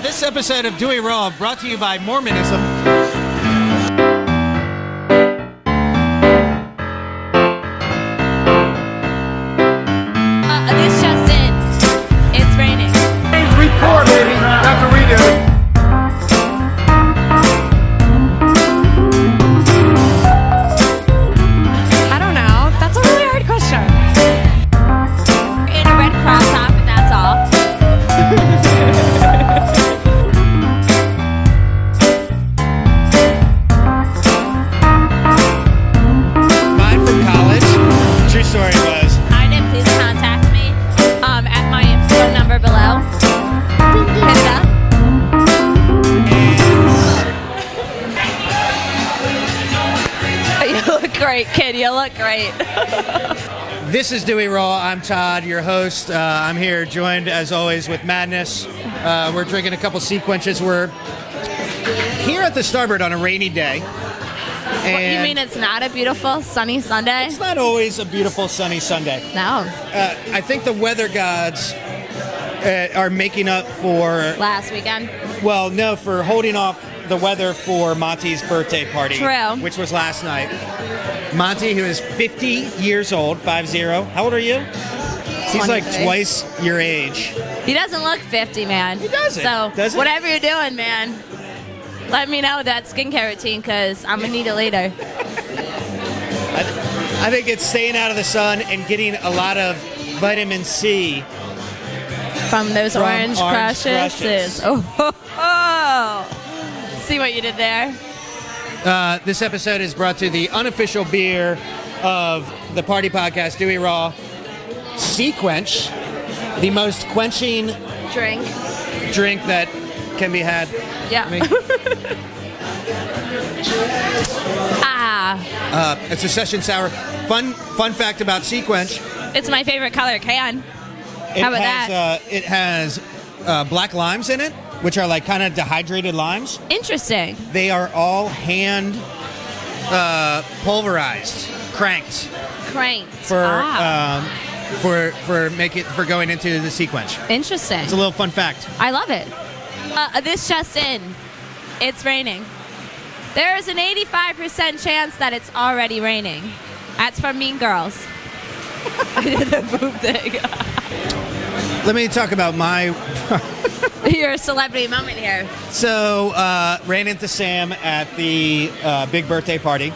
This episode of Dewey Raw brought to you by Mormonism. This just in. It's raining. Report, baby. That's what we do. I don't know. That's a really hard question. In a red crop top, and that's all. Mine from college. True story was. Please contact me at my phone number below. Hit it up. You look great, kid. You look great. This is Dewey Raw. I'm Todd, your host. I'm here joined, as always, with Madness. We're drinking a couple sequences. We're here at the Starboard on a rainy day. And You mean it's not a beautiful sunny Sunday? it's not always a beautiful sunny Sunday. No. I think the weather gods are making up for, Last weekend. well, no, for holding off the weather for Monty's birthday party. True. Which was last night. Monty, who is 50 years old, 50. How old are you? He's like 23. twice your age. He doesn't look 50, man. He doesn't. So Does it? whatever you're doing, man, let me know that skincare routine because I'm going to need it later. I think it's staying out of the sun and getting a lot of vitamin C. From those From orange Orange crushes. Crushes. Oh. See what you did there? This episode is brought to you the unofficial beer of the party podcast, Dewey Raw. Sea Quench, the most quenching Drink. drink that can be had. Yeah. I mean, it's a session sour. Fun fact about Sea Quench. It's my favorite color, can. It How about has, it has black limes in it, which are like kind of dehydrated limes. Interesting. They are all hand pulverized, cranked Cranked. for going into the Sea Quench. Interesting. It's a little fun fact. I love it. This just in. It's raining. There is an 85% chance that it's already raining. That's from Mean Girls. I did the boob thing. Let me talk about my. Your celebrity moment here. So, ran into Sam at the big birthday party.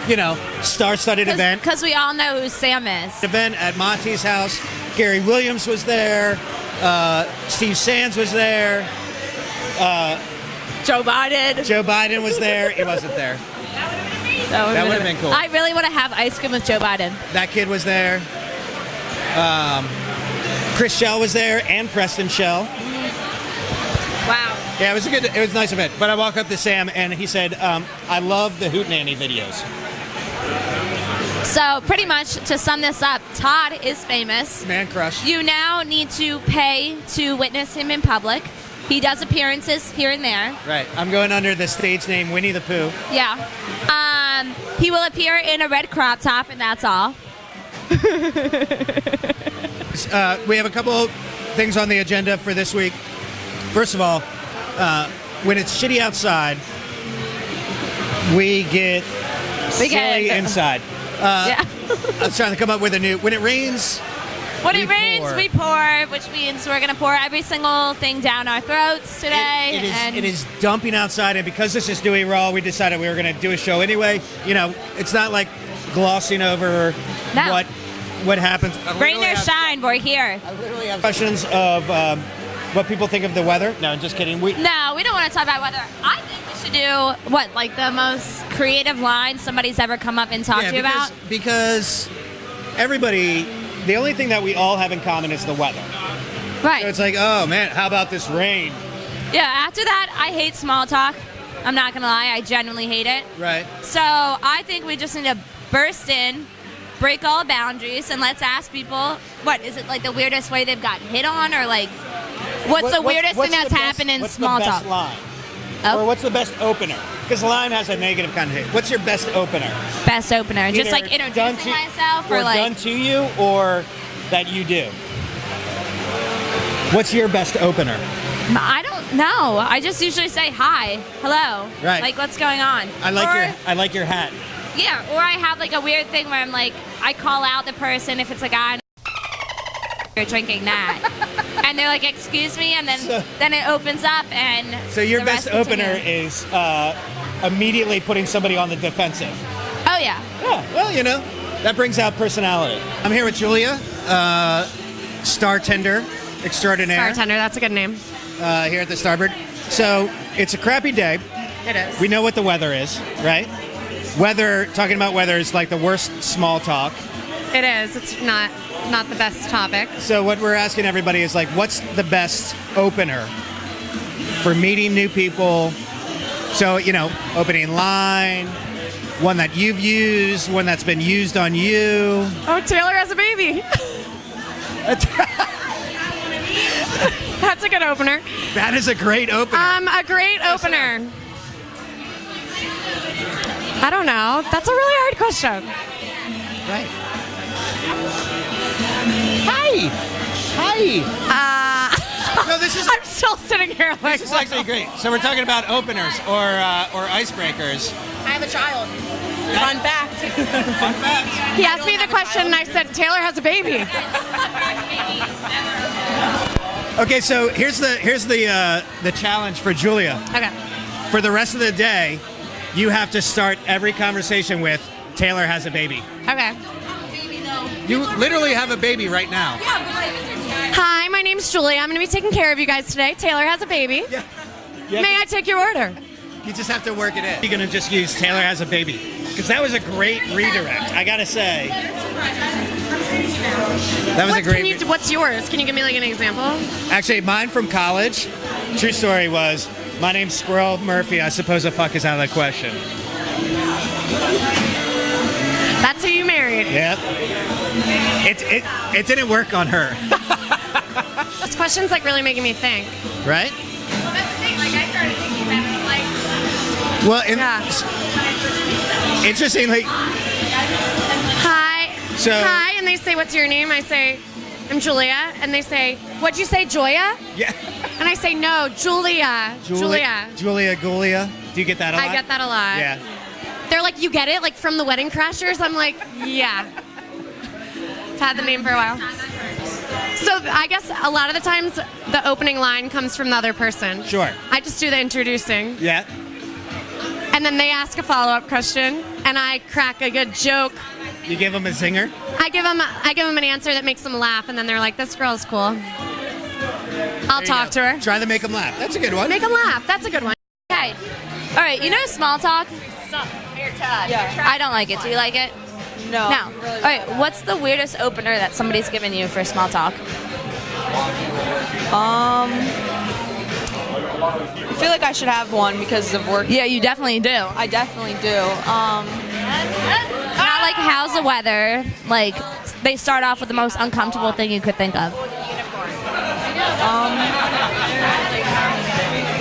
You know, star-studded event. Because we all know who Sam is. Event at Monty's house. Gary Williams was there. Steve Sands was there. Joe Biden. Joe Biden was there. He wasn't there. That would have been cool. I really want to have ice cream with Joe Biden. That kid was there. Chris Shell was there, and Preston Shell. Wow. Yeah, it was a nice event. But I walk up to Sam, and he said, "I love the Hootenanny videos." So pretty much to sum this up, Todd is famous. Man crush. You now need to pay to witness him in public. He does appearances here and there. Right. I'm going under the stage name Winnie the Pooh. Yeah. He will appear in a red crop top, and that's all. We have a couple things on the agenda for this week. First of all, when it's shitty outside, we get silly inside. Yeah. I was trying to come up with a new. When it rains. When we it rains, pour. we pour, which means we're going to pour every single thing down our throats today. It is dumping outside, and because this is Dewey Raw, we decided we were going to do a show anyway. You know, it's not like glossing over what happens. Rain or shine, we're here. I literally have questions of what people think of the weather. No, just kidding. No, we don't want to talk about weather. I think we should do, like the most creative line somebody's ever come up and talked to you about? Because everybody, the only thing that we all have in common is the weather. Right. So it's like, oh man, how about this rain? Yeah, after that, I hate small talk. I'm not going to lie, I genuinely hate it. Right. So I think we just need to burst in, break all boundaries, and let's ask people, what, is it like the weirdest way they've got hit on, or like, what's the weirdest thing that's happened in small talk? What's the best line? Oh. Or what's the best opener? Because line has a negative connotation. What's your best opener? Best opener. Just Either like introducing myself, or like done to you, or that you do. What's your best opener? I don't. No, I just usually say hi, hello. Right. Like, what's going on? I like your hat. Yeah, or I have like a weird thing where I'm like, I call out the person if it's a guy and you're drinking that. And they're like, excuse me, and then it opens up and So your the best rest opener continue. is immediately putting somebody on the defensive. Oh, yeah. Yeah, well, that brings out personality. I'm here with Julia, Startender extraordinaire. Bartender, that's a good name. Here at the Starboard. So it's a crappy day. It is. We know what the weather is, right? Talking about weather is like the worst small talk. It is. It's not the best topic. So what we're asking everybody is like, what's the best opener for meeting new people? So, opening line, one that you've used, one that's been used on you. Oh, Taylor has a baby. That's a good opener. That is a great opener. A great opener. I don't know. That's a really hard question. Right. Hi. No, this is I'm still sitting here like. this is actually great. So we're talking about openers or icebreakers. I have a child. Fun fact. Fun fact. He asked me the question, and I said, Taylor has a baby. Okay, so here's the challenge for Julia. Okay. For the rest of the day, you have to start every conversation with Taylor has a baby. Okay. You literally have a baby right now. Hi, my name's Julie. I'm going to be taking care of you guys today. Taylor has a baby. Yeah. May I take your order? You just have to work it in. You're gonna just use Taylor has a baby because that was a great redirect. I gotta say, that was a great. What's yours? Can you give me like an example? Actually, mine from college. True story was my name's Squirrel Murphy. I suppose a fuck is out of the question. That's who you married. Yep. It didn't work on her. This question's like really making me think. Right? Well, that's the thing. Like I started thinking that I'm like. Well, Yeah. interestingly. Hi. So- Hi, and they say, "What's your name?" I say, "I'm Julia," and they say, "What'd you say, Joya?" Yeah. And I say, "No, Julia." Julia. Julia Gulia. Do you get that a lot? I get that a lot. Yeah. They're like, "You get it?" Like from the Wedding Crashers. I'm like, "Yeah." I've had the name for a while. So I guess a lot of the times the opening line comes from the other person. Sure. I just do the introducing. Yeah. And then they ask a follow-up question, and I crack a good joke. You give them a zinger. I give them an answer that makes them laugh, and then they're like, "This girl's cool. I'll talk to her." Try to make them laugh. That's a good one. Make them laugh. That's a good one. Okay. All right, small talk? Yeah. I don't like it. Do you like it? No. No. All right, what's the weirdest opener that somebody's given you for small talk? I feel like I should have one because of work. Yeah, you definitely do. I definitely do. Not like, how's the weather? Like, they start off with the most uncomfortable thing you could think of.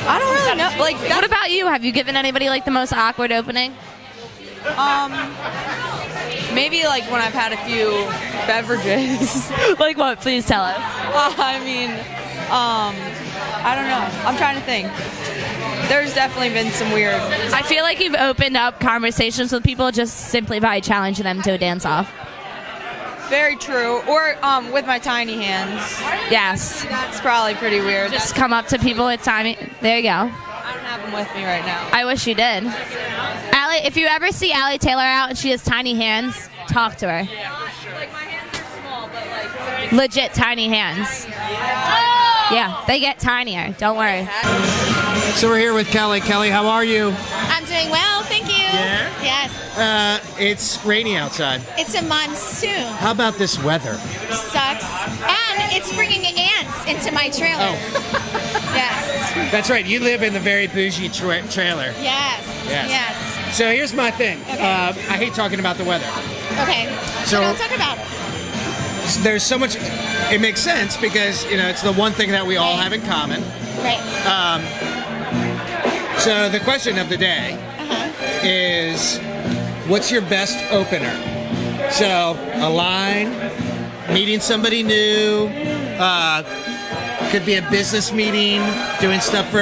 I don't really know. Like, What about you? Have you given anybody like the most awkward opening? maybe like when I've had a few beverages. Like what? Please tell us. I mean, I don't know. I'm trying to think. There's definitely been some weird. I feel like you've opened up conversations with people just simply by challenging them to a dance-off. Very true. Or with my tiny hands. Yes. That's probably pretty weird. Just come up to people with time. There you go. I don't have them with me right now. I wish you did. Allie, if you ever see Allie Taylor out and she has tiny hands, talk to her. Like my hands are small, but like Legit tiny hands. Yeah, they get tinier. Don't worry. So we're here with Kelly. Kelly, how are you? I'm doing well, thank you. Yeah? Yes. It's rainy outside. It's a monsoon. How about this weather? Sucks. And it's bringing ants into my trailer. Oh. Yes. That's right. You live in the very bougie trailer. Yes. Yes. Yes. So here's my thing. Okay. I hate talking about the weather. Okay. So- So don't talk about it. There's so much. It makes sense because it's the one thing that we all have in common. Right. So the question of the day is, what's your best opener? So a line, meeting somebody new, could be a business meeting, doing stuff for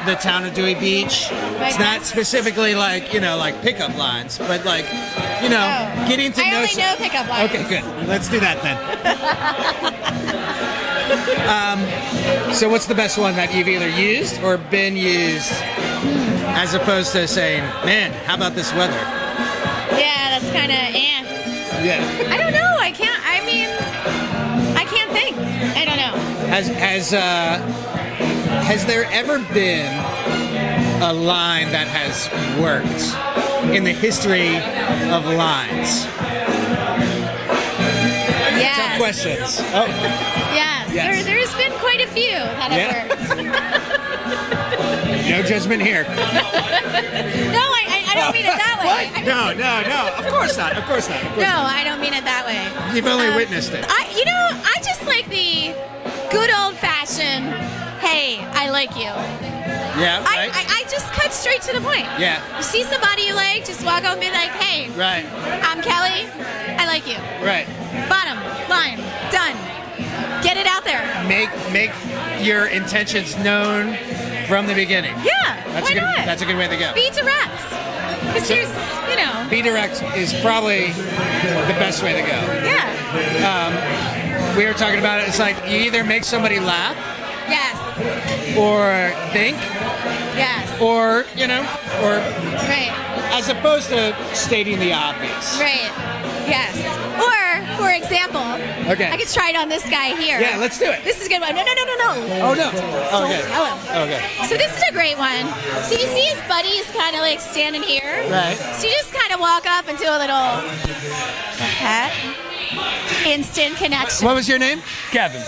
the town of Dewey Beach. It's not specifically like, like pickup lines, but like, getting to I know. only know pickup lines. Okay, good. Let's do that then. So what's the best one that you've either used or been used, as opposed to saying, man, how about this weather? Yeah, that's kind of Yeah. I don't know. I can't think. I don't know. Has there ever been a line that has worked in the history of lines? Yes. Tough questions. Oh, Yes. Yes. There's been quite a few that have worked. no judgment here. No, I don't mean it that way. What? No. Of course not. No, I don't mean it that way. You've only witnessed it. I just like the good old fashioned, hey, I like you. Yeah, right? I just cut straight to the point. Yeah. You see somebody you like, just walk up and be like, hey, Right. I'm Kelly, I like you. Right. Bottom, line, done. Get it out there. Make your intentions known from the beginning. Yeah, That's why a good. not? That's a good way to go. Be direct. Because here's, Be direct is probably the best way to go. yeah. We were talking about it. It's like you either make somebody laugh Yes, or think, yes. or Right, as opposed to stating the obvious. right. Yes. Or, for example, Okay. I could try it on this guy here. Yeah, let's do it. This is a good one. No. Oh no. Oh, okay. Tell him. Okay. So this is a great one. So you see his buddies kind of like standing here. Right. So you just kind of walk up and do a little pet. Instant connection. What was your name? Kevin.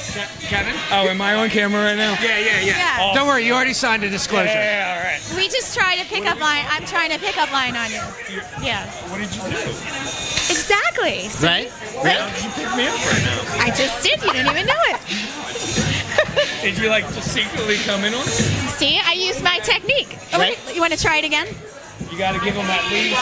Kevin. Oh, am I on camera right now? Yeah. Yeah. Don't worry, you already signed a disclosure. Yeah, all right. We just try to pick up line. I'm trying to pick up line on you. Yeah. What did you do? Exactly. See? Right? How did you pick me up right now? I just did. You didn't even know it. Did you just secretly come in on it? See, I used my technique. Oh, Right. wait, you want to try it again? You got to give them at least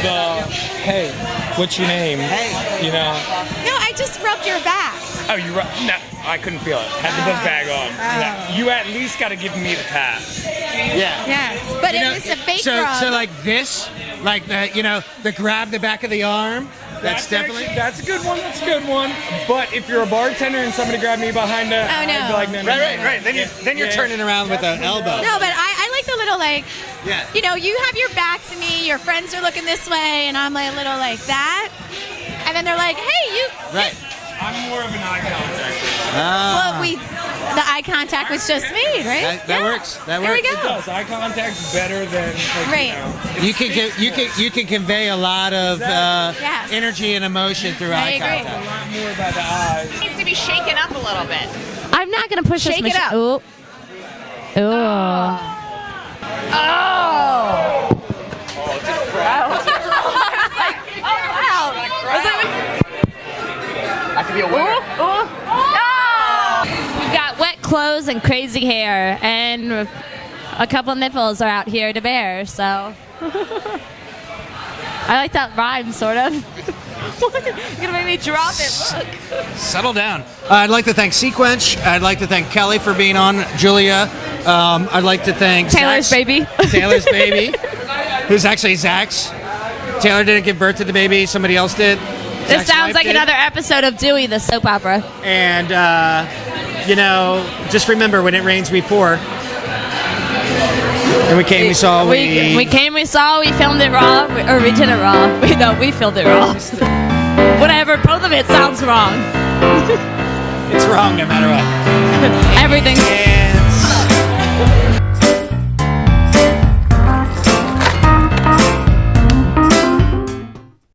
the, hey, what's your name? Hey. No, I just rubbed your back. Oh, you no, I couldn't feel it. Had the book bag on. No, you at least got to give me the pass. Yeah. Yes, but it was a fake rub. So like this, like the grab the back of the arm. That's definitely. That's a good one. That's a good one. But if you're a bartender and somebody grabbed me behind the, Oh, no. I'd be like, no. Right. Then you're turning around with an elbow. No, but I like the little Yeah. you have your back to me, your friends are looking this way, and I'm like a little like that. And then they're like, hey, you. Right. I'm more of an eye contact. Well, the eye contact was just made, right? That works. That There we works. go. It does. Eye contact's better than Right. You can convey a lot of Yes. energy and emotion through I eye agree. a contact. lot more by the eyes. Needs to be shaken up a little bit. I'm not going to push Shake this it up. Ooh. I could be a winner. We've got wet clothes and crazy hair, and a couple nipples are out here to bear, so. I like that rhyme, sort of. You're gonna make me drop it, look. Settle down. I'd like to thank Sequench. I'd like to thank Kelly for being on. Julia. I'd like to thank Taylor's Zach's- baby. Taylor's baby, who's actually Zach's. Taylor didn't give birth to the baby. Somebody else did. This Zach's sounds wife like did. another episode of Dewey, the soap opera. And just remember, when it rains, we pour. And we came, we saw, We came, we saw, we filmed it raw, or we did it raw. We filmed it raw. Whatever, both of it sounds wrong. It's wrong no matter what. Everything's. And